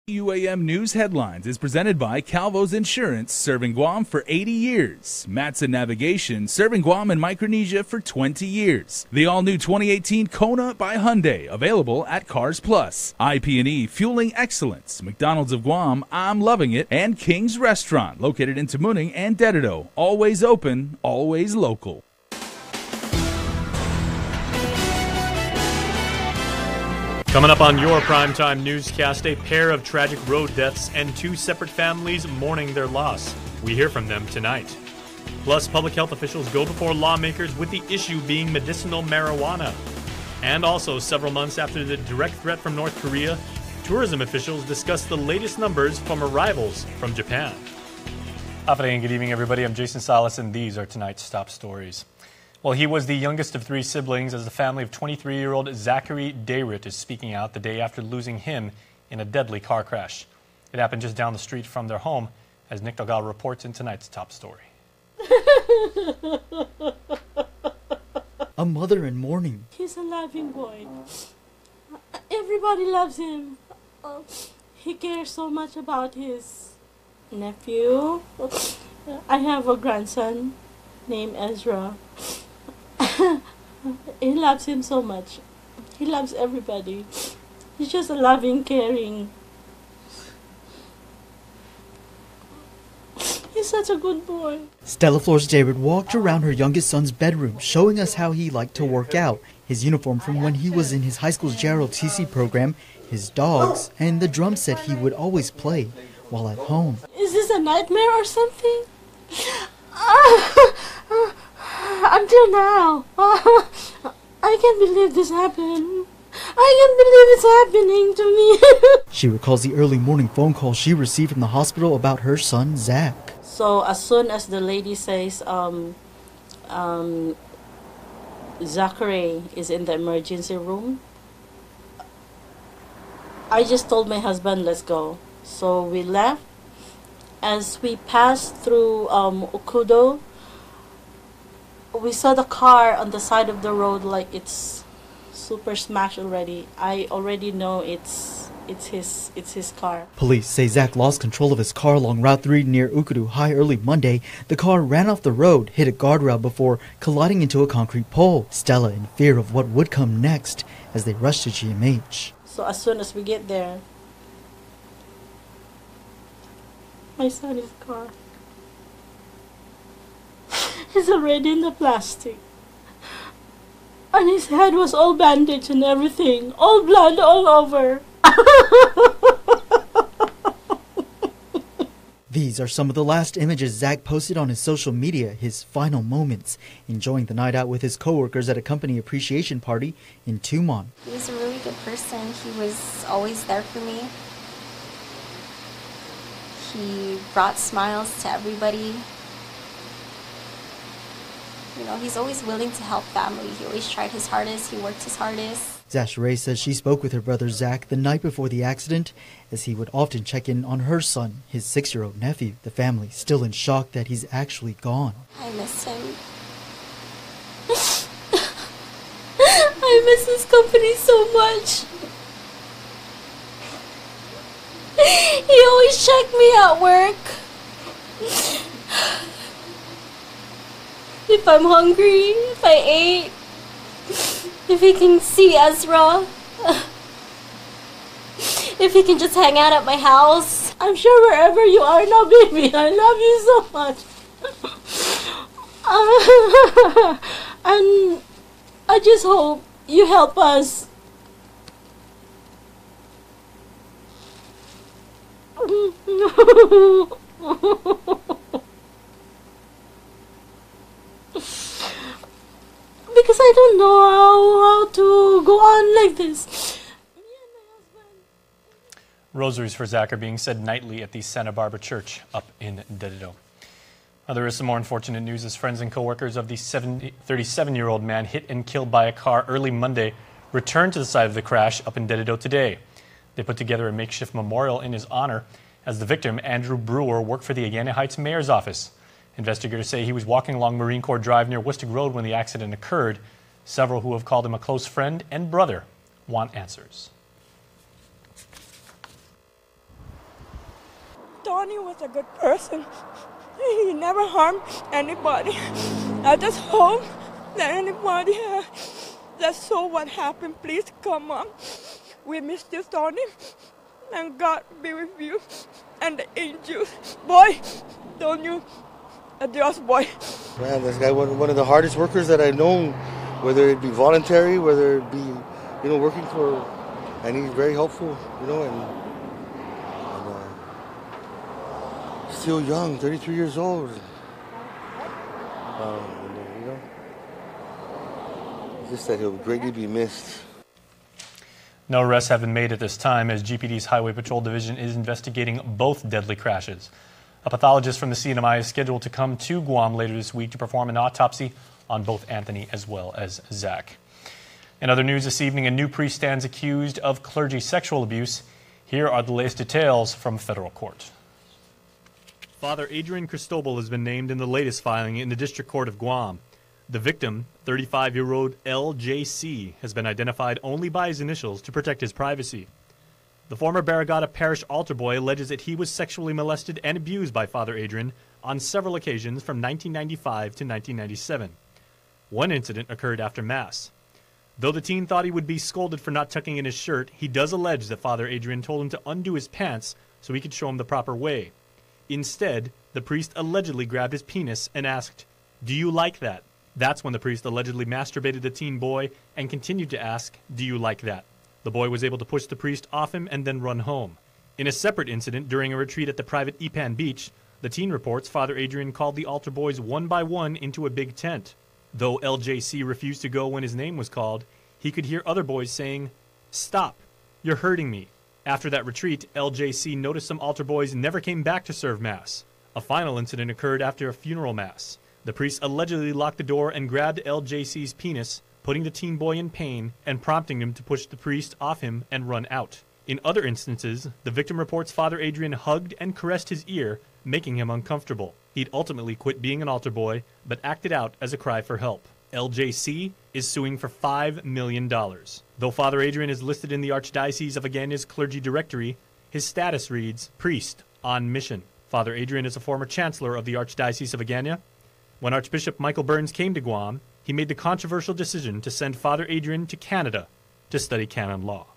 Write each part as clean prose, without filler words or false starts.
KUAM News Headlines is presented by Calvo's Insurance, serving Guam for 80 years. Matson Navigation, serving Guam and Micronesia for 20 years. The all-new 2018 Kona by Hyundai, available at Cars Plus. IP&E, fueling excellence. McDonald's of Guam, I'm loving it. And King's Restaurant, located in Tamuning and Dedido. Always open, always local. Coming up on your primetime newscast, a pair of tragic road deaths and two separate families mourning their loss. We hear from them tonight. Plus, public health officials go before lawmakers with the issue being medicinal marijuana. And also, several months after the direct threat from North Korea, tourism officials discuss the latest numbers from arrivals from Japan. Good evening, everybody. I'm Jason Salas, and these are tonight's top stories. Well, he was the youngest of three siblings, as the family of 23-year-old Zachary Dayrit is speaking out the day after losing him in a deadly car crash. It happened just down the street from their home, as Nick Delgado reports in tonight's top story. A mother in mourning. He's a loving boy. Everybody loves him. He cares so much about his nephew. I have a grandson named Ezra. He loves him so much. He loves everybody. He's just a loving, caring. He's such a good boy. Stella Flores David walked around her youngest son's bedroom, showing us how he liked to work out, his uniform from when he was in his high school's JROTC program, his dogs, and the drum set he would always play while at home. Is this a nightmare or something? Until now, I can't believe this happened. I can't believe it's happening to me. She recalls the early morning phone call she received from the hospital about her son, Zach. So as soon as the lady says, Zachary is in the emergency room, I just told my husband, let's go. So we left. As we passed through Okudo, we saw the car on the side of the road like it's super smashed already. I already know it's his car. Police say Zach lost control of his car along Route 3 near Ukudu High early Monday. The car ran off the road, hit a guardrail before colliding into a concrete pole. Stella in fear of what would come next as they rushed to GMH. So as soon as we get there, my son's car. He's already in the plastic. And his head was all bandaged and everything. All blood all over. These are some of the last images Zach posted on his social media, his final moments, enjoying the night out with his coworkers at a company appreciation party in Tumon. He was a really good person. He was always there for me. He brought smiles to everybody. You know, he's always willing to help family. He always tried his hardest. He worked his hardest. Zasharay says she spoke with her brother Zach the night before the accident, as he would often check in on her son, his 6-year-old nephew. The family still in shock that he's actually gone. I miss him. I miss his company so much. He always checked me at work. If I'm hungry, if I ate, if he can see Ezra, if he can just hang out at my house. I'm sure wherever you are now, baby, I love you so much. And I just hope you help us. Because I don't know how to go on like this. Rosaries for Zach are being said nightly at the Santa Barbara Church up in Dedido. Now, there is some more unfortunate news as friends and coworkers of the 37-year-old man hit and killed by a car early Monday returned to the site of the crash up in Dedido today. They put together a makeshift memorial in his honor, as the victim, Andrew Brewer, worked for the Agana Heights Mayor's office. Investigators say he was walking along Marine Corps Drive near Worcester Road when the accident occurred. Several who have called him a close friend and brother want answers. Tony was a good person. He never harmed anybody. I just hope that anybody that saw what happened, please come on. We miss you, Tony, and God be with you and the angels. Boy, don't you adjust, boy. Man, this guy was one of the hardest workers that I've known, whether it be voluntary, whether it be, working for, and he's very helpful, and still young, 33 years old. Just that he'll greatly be missed. No arrests have been made at this time as GPD's Highway Patrol Division is investigating both deadly crashes. A pathologist from the CNMI is scheduled to come to Guam later this week to perform an autopsy on both Anthony as well as Zach. In other news this evening, a new priest stands accused of clergy sexual abuse. Here are the latest details from federal court. Father Adrian Cristobal has been named in the latest filing in the District Court of Guam. The victim, 35-year-old LJC, has been identified only by his initials to protect his privacy. The former Barragata Parish altar boy alleges that he was sexually molested and abused by Father Adrian on several occasions from 1995 to 1997. One incident occurred after Mass. Though the teen thought he would be scolded for not tucking in his shirt, he does allege that Father Adrian told him to undo his pants so he could show him the proper way. Instead, the priest allegedly grabbed his penis and asked, "Do you like that?" That's when the priest allegedly masturbated the teen boy and continued to ask, "Do you like that?" The boy was able to push the priest off him and then run home. In a separate incident during a retreat at the private Ipan Beach, the teen reports Father Adrian called the altar boys one by one into a big tent. Though LJC refused to go when his name was called, he could hear other boys saying, "Stop, you're hurting me." After that retreat, LJC noticed some altar boys never came back to serve Mass. A final incident occurred after a funeral Mass. The priest allegedly locked the door and grabbed LJC's penis, putting the teen boy in pain and prompting him to push the priest off him and run out. In other instances, the victim reports Father Adrian hugged and caressed his ear, making him uncomfortable. He'd ultimately quit being an altar boy, but acted out as a cry for help. LJC is suing for $5 million. Though Father Adrian is listed in the Archdiocese of Agana's clergy directory, his status reads, priest on mission. Father Adrian is a former chancellor of the Archdiocese of Agana. When Archbishop Michael Burns came to Guam, he made the controversial decision to send Father Adrian to Canada to study canon law.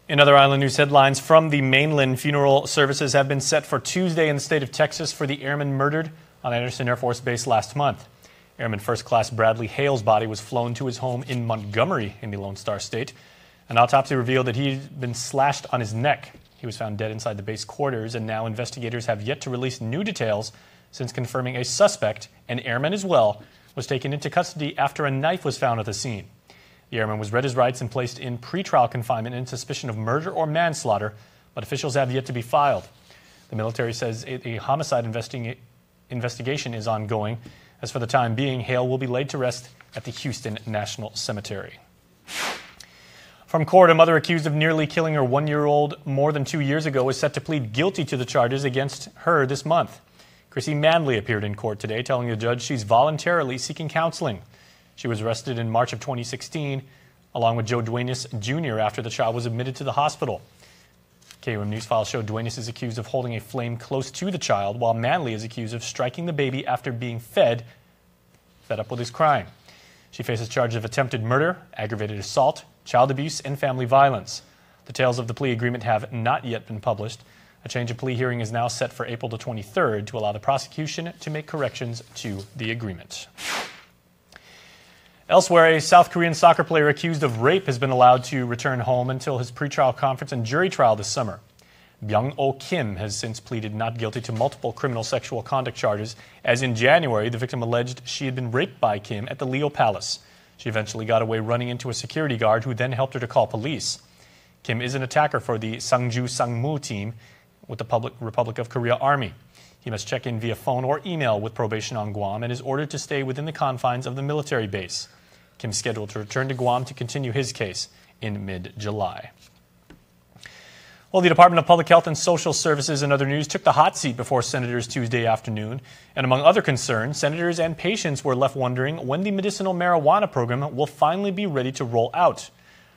In other island news headlines from the mainland, funeral services have been set for Tuesday in the state of Texas for the airman murdered on Andersen Air Force Base last month. Airman First Class Bradley Hale's body was flown to his home in Montgomery in the Lone Star State. An autopsy revealed that he'd been slashed on his neck. He was found dead inside the base quarters, and now investigators have yet to release new details since confirming a suspect, an airman as well, was taken into custody after a knife was found at the scene. The airman was read his rights and placed in pretrial confinement in suspicion of murder or manslaughter, but officials have yet to be filed. The military says a homicide investigation is ongoing. As for the time being, Hale will be laid to rest at the Houston National Cemetery. From court, a mother accused of nearly killing her 1-year-old more than 2 years ago is set to plead guilty to the charges against her this month. Chrissy Manley appeared in court today, telling the judge she's voluntarily seeking counseling. She was arrested in March of 2016, along with Joe Duenas Jr. after the child was admitted to the hospital. KUAM News files show Duenas is accused of holding a flame close to the child, while Manley is accused of striking the baby after being fed up with his crime. She faces charges of attempted murder, aggravated assault, child abuse, and family violence. Details of the plea agreement have not yet been published. A change of plea hearing is now set for April the 23rd to allow the prosecution to make corrections to the agreement. Elsewhere, a South Korean soccer player accused of rape has been allowed to return home until his pretrial conference and jury trial this summer. Byung-Oh Kim has since pleaded not guilty to multiple criminal sexual conduct charges, as in January, the victim alleged she had been raped by Kim at the Leo Palace. She eventually got away running into a security guard who then helped her to call police. Kim is an attacker for the Sangju Sangmu team with the Republic of Korea Army. He must check in via phone or email with probation on Guam and is ordered to stay within the confines of the military base. Kim's scheduled to return to Guam to continue his case in mid-July. Well, the Department of Public Health and Social Services and other news took the hot seat before senators Tuesday afternoon. And among other concerns, senators and patients were left wondering when the medicinal marijuana program will finally be ready to roll out.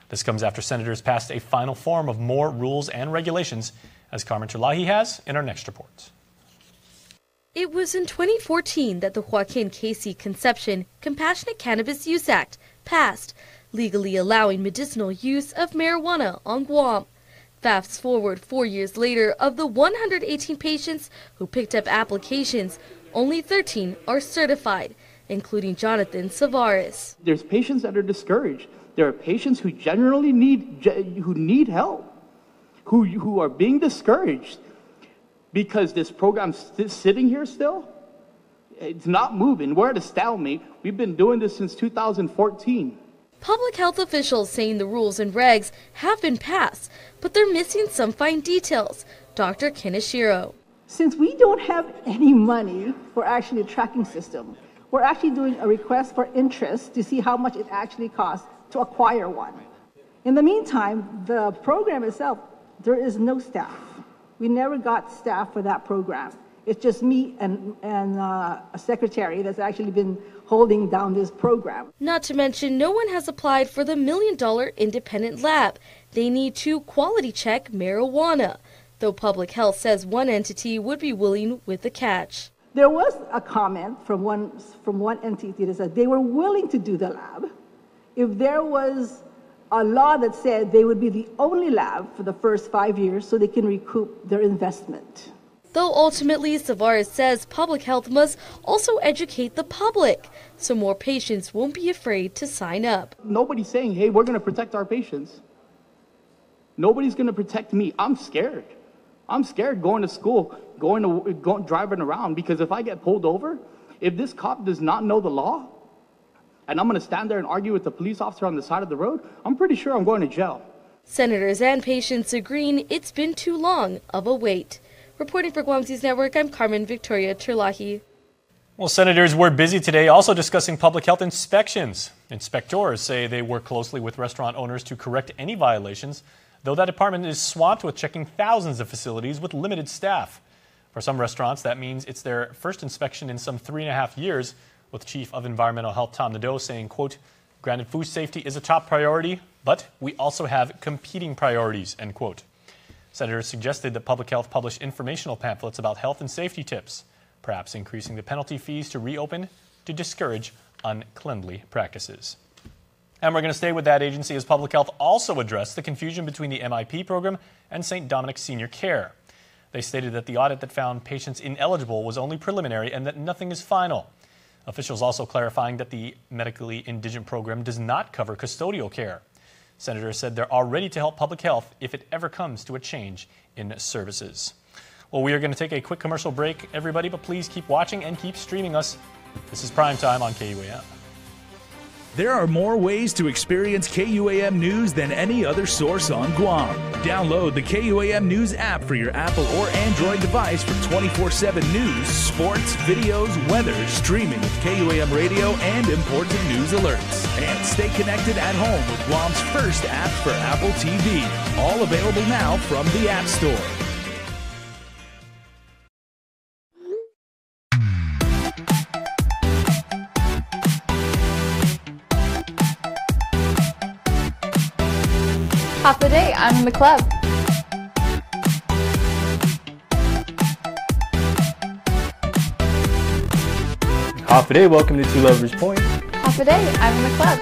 This comes after senators passed a final form of more rules and regulations, as Carmen Terlahi has in our next report. It was in 2014 that the Joaquin Casey Conception Compassionate Cannabis Use Act passed, legally allowing medicinal use of marijuana on Guam. Fast forward 4 years later, of the 118 patients who picked up applications, only 13 are certified, including Jonathan Savares. There's patients that are discouraged. There are patients who generally need help, who are being discouraged because this program's sitting here still. It's not moving. We're at a stalemate. We've been doing this since 2014. Public health officials saying the rules and regs have been passed, but they're missing some fine details. Dr. Kaneshiro. Since we don't have any money for actually a tracking system, we're actually doing a request for interest to see how much it actually costs to acquire one. In the meantime, the program itself, there is no staff. We never got staff for that program. It's just me and a secretary that's actually been holding down this program. Not to mention, no one has applied for the $1 million independent lab. They need to quality check marijuana, though public health says one entity would be willing with the catch. There was a comment from one entity that said they were willing to do the lab if there was a law that said they would be the only lab for the first 5 years so they can recoup their investment. Though ultimately, Savares says public health must also educate the public so more patients won't be afraid to sign up. Nobody's saying, hey, we're going to protect our patients. Nobody's going to protect me. I'm scared. I'm scared going to school, driving around, because if I get pulled over, if this cop does not know the law, and I'm going to stand there and argue with the police officer on the side of the road, I'm pretty sure I'm going to jail. Senators and patients agreeing it's been too long of a wait. Reporting for Guam News Network, I'm Carmen Victoria Terlahi. Well, senators were busy today also discussing public health inspections. Inspectors say they work closely with restaurant owners to correct any violations, though that department is swamped with checking thousands of facilities with limited staff. For some restaurants, that means it's their first inspection in some 3.5 years, with Chief of Environmental Health Tom Nadeau saying, quote, "Granted, food safety is a top priority, but we also have competing priorities," end quote. Senators suggested that public health publish informational pamphlets about health and safety tips, perhaps increasing the penalty fees to reopen to discourage uncleanly practices. And we're going to stay with that agency as public health also addressed the confusion between the MIP program and St. Dominic's Senior Care. They stated that the audit that found patients ineligible was only preliminary and that nothing is final. Officials also clarifying that the medically indigent program does not cover custodial care. Senators said they're all ready to help public health if it ever comes to a change in services. Well, we are going to take a quick commercial break, everybody, but please keep watching and keep streaming us. This is Primetime on KUAM. There are more ways to experience KUAM News than any other source on Guam. Download the KUAM News app for your Apple or Android device for 24/7 news, sports, videos, weather, streaming with KUAM radio, and important news alerts. And stay connected at home with Guam's first app for Apple TV. All available now from the App Store. Half the day, I'm in the club. Half a day, welcome to Two Lovers Point. Half a day, I'm in the club.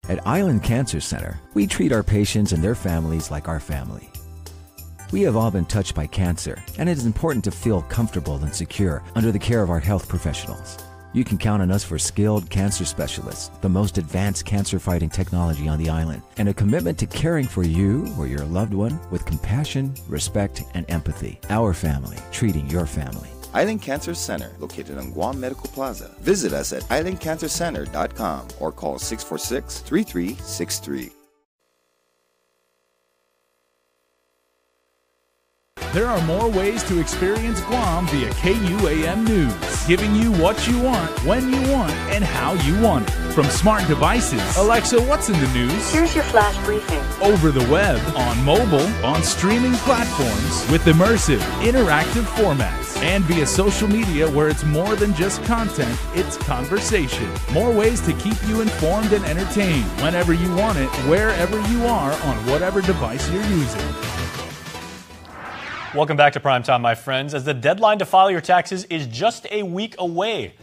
At Island Cancer Center, we treat our patients and their families like our family. We have all been touched by cancer, and it is important to feel comfortable and secure under the care of our health professionals. You can count on us for skilled cancer specialists, the most advanced cancer-fighting technology on the island, and a commitment to caring for you or your loved one with compassion, respect, and empathy. Our family, treating your family. Island Cancer Center, located on Guam Medical Plaza. Visit us at islandcancercenter.com or call 646-3363. There are more ways to experience Guam via KUAM News, giving you what you want, when you want, and how you want it. From smart devices, Alexa, what's in the news? Here's your flash briefing. Over the web, on mobile, on streaming platforms, with immersive, interactive formats. And via social media, where it's more than just content, it's conversation. More ways to keep you informed and entertained whenever you want it, wherever you are, on whatever device you're using. Welcome back to Primetime, my friends, as the deadline to file your taxes is just a week away.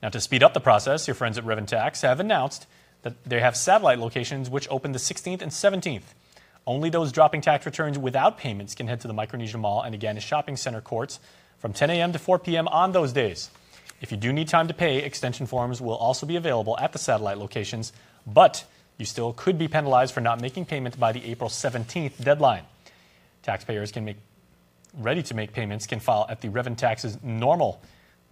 Now, to speed up the process, your friends at Tax have announced that they have satellite locations which open the 16th and 17th. Only those dropping tax returns without payments can head to the Micronesia Mall and again shopping center courts from 10 a.m. to 4 p.m. on those days. If you do need time to pay, extension forms will also be available at the satellite locations, but you still could be penalized for not making payment by the April 17th deadline. Taxpayers ready to make payments can file at the Tax's normal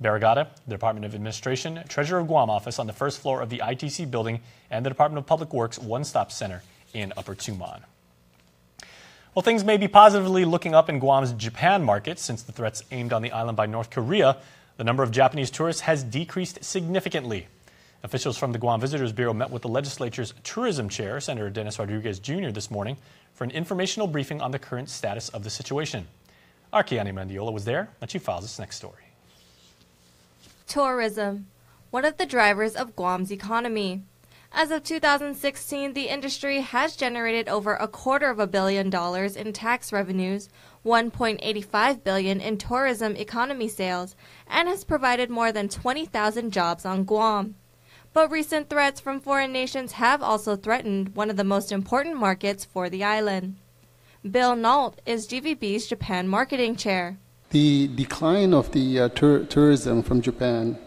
Barrigada, the Department of Administration, Treasurer of Guam office on the first floor of the ITC building, and the Department of Public Works One-Stop Center in Upper Tumon. Well, things may be positively looking up in Guam's Japan market since the threats aimed on the island by North Korea. The number of Japanese tourists has decreased significantly. Officials from the Guam Visitors Bureau met with the legislature's tourism chair, Senator Dennis Rodriguez Jr., this morning for an informational briefing on the current status of the situation. Our Kiani Mandiola was there, and she files this next story. Tourism, one of the drivers of Guam's economy. As of 2016, the industry has generated over $250 million in tax revenues, $1.85 billion in tourism economy sales, and has provided more than 20,000 jobs on Guam. But recent threats from foreign nations have also threatened one of the most important markets for the island. Bill Nault is GVB's Japan marketing chair. The decline of the tourism from Japan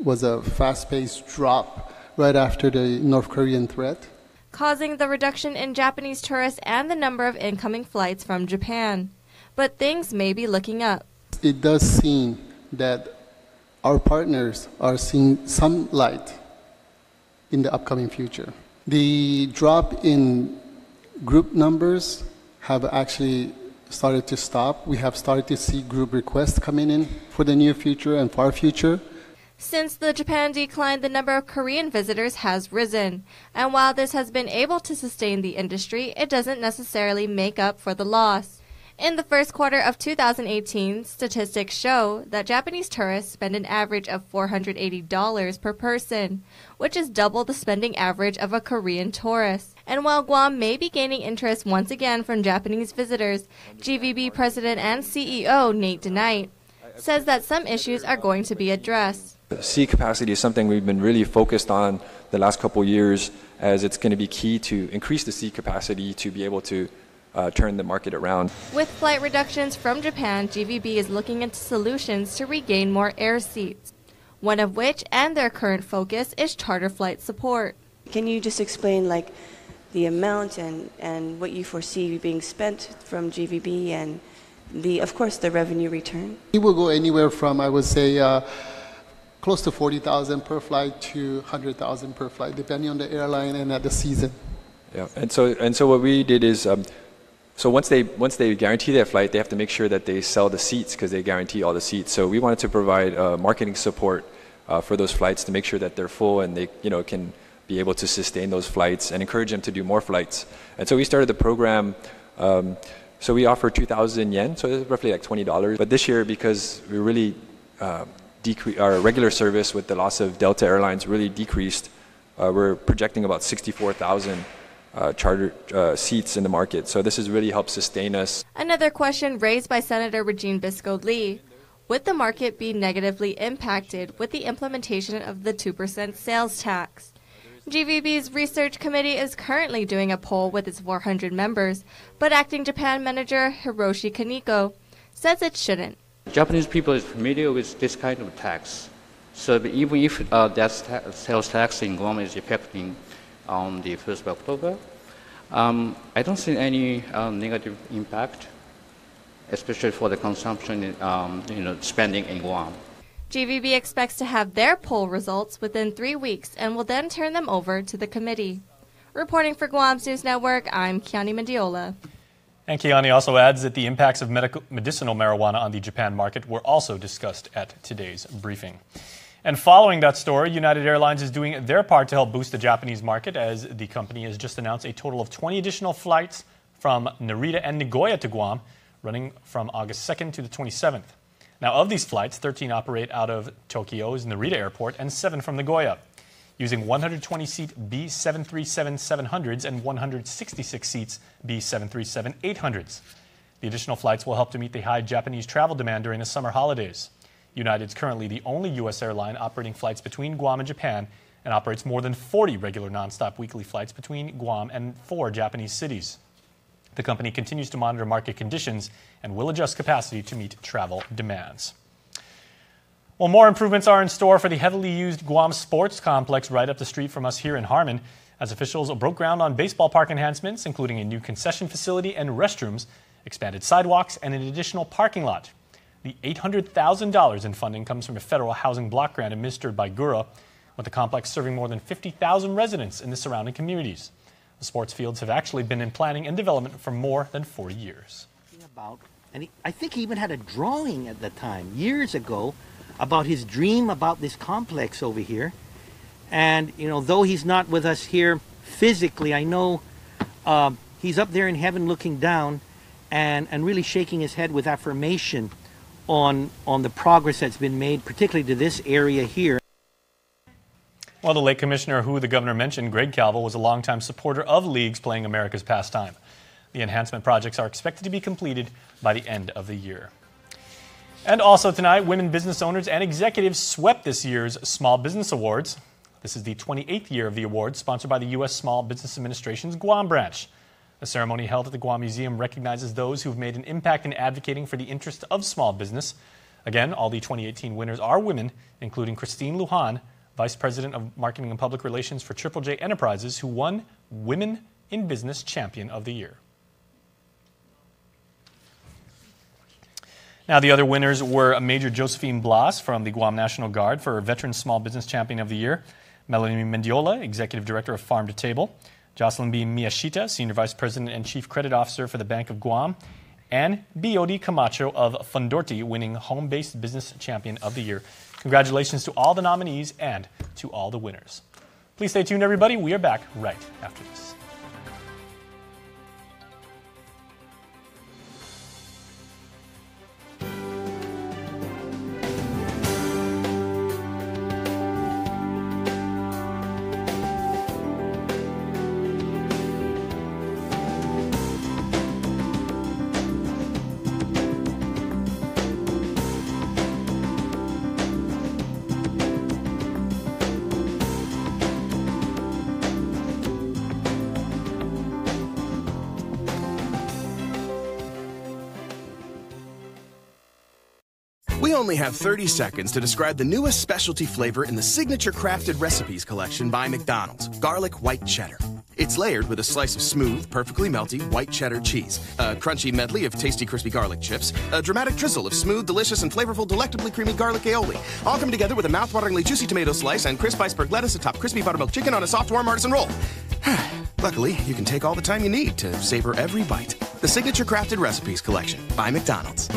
was a fast-paced drop right after the North Korean threat, causing the reduction in Japanese tourists and the number of incoming flights from Japan. But things may be looking up. It does seem that our partners are seeing some light in the upcoming future. The drop in group numbers have actually started to stop. We have started to see group requests coming in for the near future and far future. Since the Japan decline, the number of Korean visitors has risen. And while this has been able to sustain the industry, it doesn't necessarily make up for the loss. In the first quarter of 2018, statistics show that Japanese tourists spend an average of $480 per person, which is double the spending average of a Korean tourist. And while Guam may be gaining interest once again from Japanese visitors, GVB President and CEO Nate DeKnight says that some issues are going to be addressed. Seat capacity is something we've been really focused on the last couple of years, as it's going to be key to increase the seat capacity to be able to turn the market around. With flight reductions from Japan, GVB is looking into solutions to regain more air seats, one of which and their current focus is charter flight support. Can you just explain the amount and what you foresee being spent from GVB and of course the revenue return? It will go anywhere from, I would say, close to 40,000 per flight to 100,000 per flight, depending on the airline and at the season. Yeah, and so what we did is, so once they guarantee their flight, they have to make sure that they sell the seats because they guarantee all the seats. So we wanted to provide marketing support for those flights to make sure that they're full and they can be able to sustain those flights and encourage them to do more flights. And so we started the program. So we offer 2,000 yen, so it's roughly like $20. But this year, because we really our regular service with the loss of Delta Airlines really decreased, we're projecting about 64,000 charter seats in the market. So this has really helped sustain us. Another question raised by Senator Regine Biscoe-Lee: would the market be negatively impacted with the implementation of the 2% sales tax? GVB's research committee is currently doing a poll with its 400 members, but acting Japan manager Hiroshi Kaneko says it shouldn't. Japanese people is familiar with this kind of tax. So even if that sales tax in Guam is effective on the 1st of October, I don't see any negative impact, especially for the consumption, spending in Guam. GVB expects to have their poll results within 3 weeks and will then turn them over to the committee. Reporting for Guam's News Network, I'm Kiani Mandiola. And Kiani also adds that the impacts of medicinal marijuana on the Japan market were also discussed at today's briefing. And following that story, United Airlines is doing their part to help boost the Japanese market, as the company has just announced a total of 20 additional flights from Narita and Nagoya to Guam, running from August 2nd to the 27th. Now, of these flights, 13 operate out of Tokyo's Narita Airport and 7 from Nagoya, using 120-seat B737-700s and 166 seats B737-800s. The additional flights will help to meet the high Japanese travel demand during the summer holidays. United is currently the only U.S. airline operating flights between Guam and Japan and operates more than 40 regular nonstop weekly flights between Guam and 4 Japanese cities. The company continues to monitor market conditions and will adjust capacity to meet travel demands. Well, more improvements are in store for the heavily used Guam Sports Complex right up the street from us here in Harmon, as officials broke ground on baseball park enhancements, including a new concession facility and restrooms, expanded sidewalks, and an additional parking lot. The $800,000 in funding comes from a federal housing block grant administered by GURA, with the complex serving more than 50,000 residents in the surrounding communities. The sports fields have actually been in planning and development for more than 40 years. I think he even had a drawing at the time, years ago, about his dream about this complex over here. And, you know, though he's not with us here physically, I know he's up there in heaven looking down and really shaking his head with affirmation on the progress that's been made, particularly to this area here. Well, the late commissioner who the governor mentioned, Greg Calvo, was a longtime supporter of leagues playing America's pastime. The enhancement projects are expected to be completed by the end of the year. And also tonight, women business owners and executives swept this year's Small Business Awards. This is the 28th year of the awards, sponsored by the U.S. Small Business Administration's Guam branch. The ceremony held at the Guam Museum recognizes those who've made an impact in advocating for the interests of small business. Again, all the 2018 winners are women, including Christine Lujan, Vice President of Marketing and Public Relations for Triple J Enterprises, who won Women in Business Champion of the Year. Now, the other winners were Major Josephine Blas from the Guam National Guard for Veteran Small Business Champion of the Year, Melanie Mendiola, Executive Director of Farm to Table, Jocelyn B. Miyashita, Senior Vice President and Chief Credit Officer for the Bank of Guam, and B.O.D. Camacho of Fundorti, winning Home-Based Business Champion of the Year. Congratulations to all the nominees and to all the winners. Please stay tuned, everybody. We are back right after this. We only have 30 seconds to describe the newest specialty flavor in the Signature Crafted Recipes collection by McDonald's, Garlic White Cheddar. It's layered with a slice of smooth, perfectly melty white cheddar cheese, a crunchy medley of tasty, crispy garlic chips, a dramatic drizzle of smooth, delicious, and flavorful, delectably creamy garlic aioli, all come together with a mouth-wateringly juicy tomato slice and crisp iceberg lettuce atop crispy buttermilk chicken on a soft, warm artisan roll. Luckily, you can take all the time you need to savor every bite. The Signature Crafted Recipes collection by McDonald's.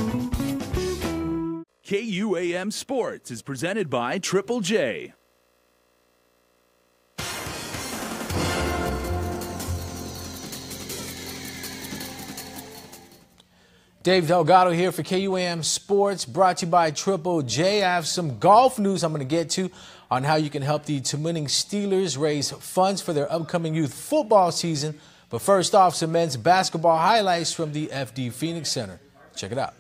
KUAM Sports is presented by Triple J. Dave Delgado here for KUAM Sports, brought to you by Triple J. I have some golf news I'm going to get to on how you can help the winning Steelers raise funds for their upcoming youth football season. But first off, some men's basketball highlights from the FD Phoenix Center. Check it out.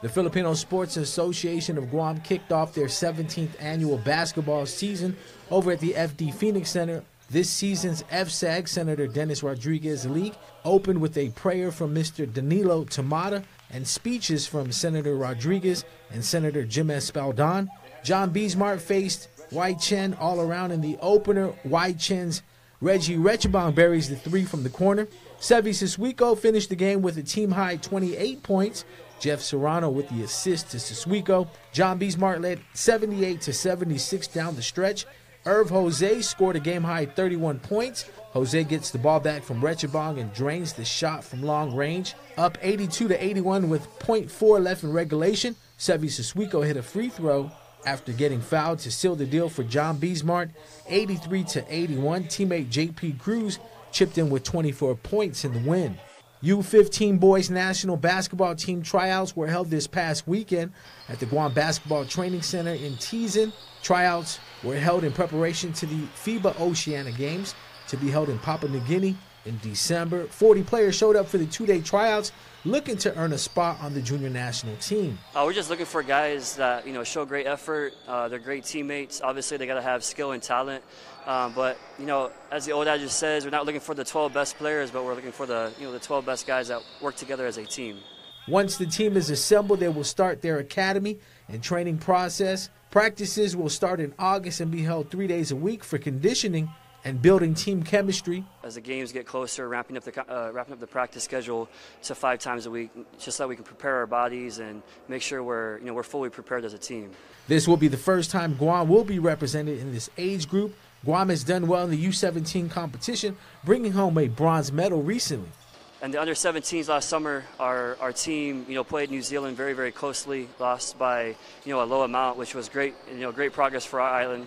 The Filipino Sports Association of Guam kicked off their 17th annual basketball season over at the FD Phoenix Center. This season's FSAG, Senator Dennis Rodriguez League, opened with a prayer from Mr. Danilo Tamata and speeches from Senator Rodriguez and Senator Jim Espaldon. John Bismarck faced White Chen all around in the opener. White Chen's Reggie Rechabong buries the three from the corner. Sevi Siswico finished the game with a team-high 28 points. Jeff Serrano with the assist to Siswico. John Bismarck led 78-76 down the stretch. Irv Jose scored a game-high 31 points. Jose gets the ball back from Rechabong and drains the shot from long range. Up 82-81 with .4 left in regulation. Sevi Siswico hit a free throw after getting fouled to seal the deal for John Bismarck. 83-81. Teammate J.P. Cruz chipped in with 24 points in the win. U15 boys national basketball team tryouts were held this past weekend at the Guam Basketball Training Center in Teason. Tryouts were held in preparation to the FIBA Oceania Games to be held in Papua New Guinea in December. 40 players showed up for the two-day tryouts looking to earn a spot on the junior national team. We're just looking for guys that, show great effort. They're great teammates. Obviously, they got to have skill and talent. But, as the old adage says, we're not looking for the 12 best players, but we're looking for the 12 best guys that work together as a team. Once the team is assembled, they will start their academy and training process. Practices will start in August and be held 3 days a week for conditioning and building team chemistry. As the games get closer, wrapping up the practice schedule to 5 times a week, just so we can prepare our bodies and make sure we're fully prepared as a team. This will be the first time Guam will be represented in this age group. Guam has done well in the U17 competition, bringing home a bronze medal recently. And the under-17s last summer, our team, played New Zealand very, very closely, lost by, a low amount, which was great, great progress for our island.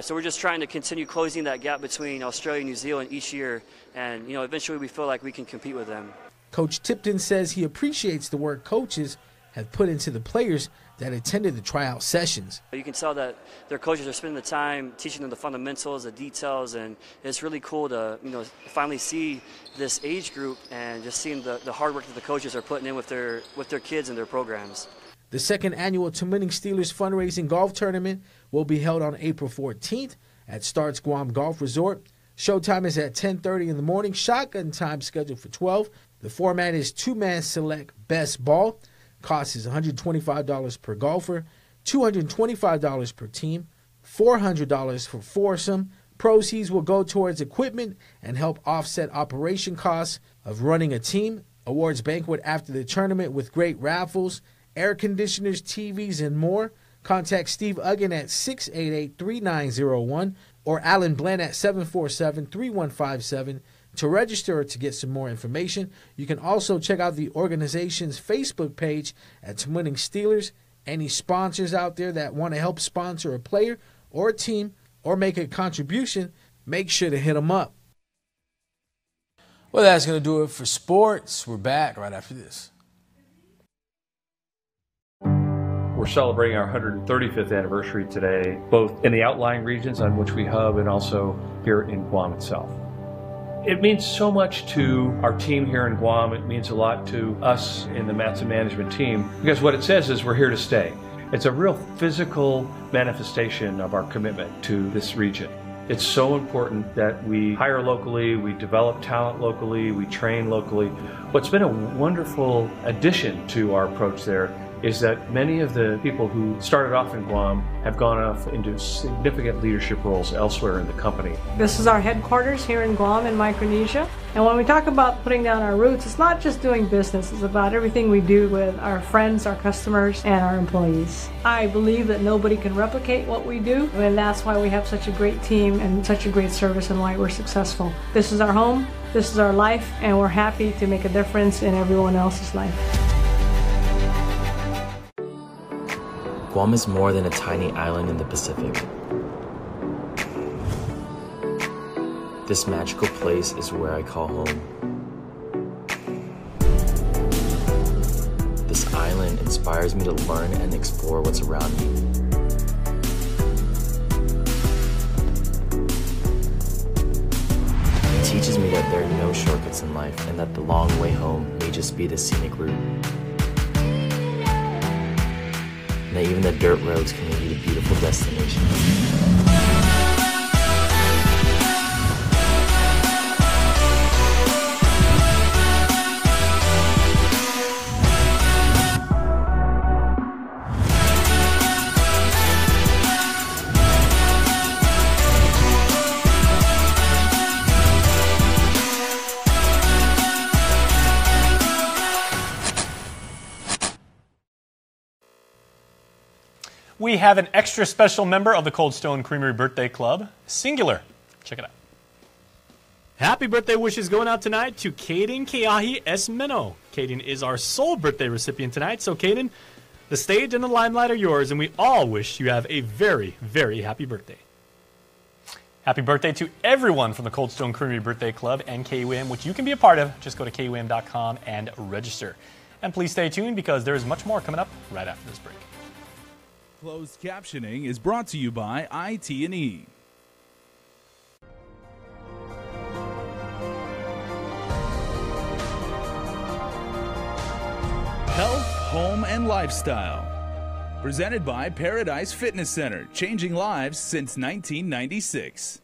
So we're just trying to continue closing that gap between Australia and New Zealand each year, and eventually we feel like we can compete with them. Coach Tipton says he appreciates the work coaches have put into the players that attended the tryout sessions. You can tell that their coaches are spending the time teaching them the fundamentals, the details, and it's really cool to finally see this age group and just seeing the hard work that the coaches are putting in with their kids and their programs. The second annual Tumuning Steelers fundraising golf tournament will be held on April 14th at Starts Guam Golf Resort. Showtime is at 10:30 in the morning. Shotgun time scheduled for 12. The format is two-man select best ball. Cost is $125 per golfer, $225 per team, $400 for foursome. Proceeds will go towards equipment and help offset operation costs of running a team. Awards banquet after the tournament with great raffles, air conditioners, TVs, and more. Contact Steve Uggan at 688-3901 or Alan Bland at 747-3157 to register or to get some more information. You can also check out the organization's Facebook page at Tumuning Steelers. Any sponsors out there that want to help sponsor a player or a team or make a contribution, make sure to hit them up. Well, that's going to do it for sports. We're back right after this. We're celebrating our 135th anniversary today, both in the outlying regions on which we hub and also here in Guam itself. It means so much to our team here in Guam. It means a lot to us in the Matson management team, because what it says is we're here to stay. It's a real physical manifestation of our commitment to this region. It's so important that we hire locally, we develop talent locally, we train locally. What's been a wonderful addition to our approach there is that many of the people who started off in Guam have gone off into significant leadership roles elsewhere in the company. This is our headquarters here in Guam in Micronesia. And when we talk about putting down our roots, it's not just doing business, it's about everything we do with our friends, our customers, and our employees. I believe that nobody can replicate what we do, and that's why we have such a great team and such a great service and why we're successful. This is our home, this is our life, and we're happy to make a difference in everyone else's life. Guam is more than a tiny island in the Pacific. This magical place is where I call home. This island inspires me to learn and explore what's around me. It teaches me that there are no shortcuts in life and that the long way home may just be the scenic route. And that even the dirt roads can lead you to beautiful destinations. We have an extra special member of the Cold Stone Creamery Birthday Club, Singular. Check it out. Happy birthday wishes going out tonight to Caden Keahi Esmeno. Caden is our sole birthday recipient tonight. So Caden, the stage and the limelight are yours, and we all wish you have a very, very happy birthday. Happy birthday to everyone from the Cold Stone Creamery Birthday Club and KUAM, which you can be a part of. Just go to KUAM.com and register. And please stay tuned because there is much more coming up right after this break. Closed captioning is brought to you by IT&E. Health, home, and lifestyle. Presented by Paradise Fitness Center, changing lives since 1996.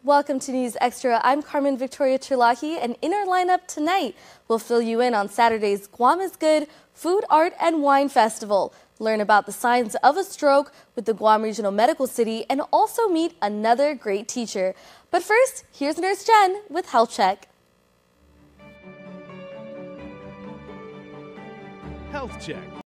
Welcome to News Extra. I'm Carmen Victoria Chilaki, and in our lineup tonight, we'll fill you in on Saturday's Guam is Good Food, Art, and Wine Festival. Learn about the signs of a stroke with the Guam Regional Medical City, and also meet another great teacher. But first, here's Nurse Jen with Health Check. Health Check.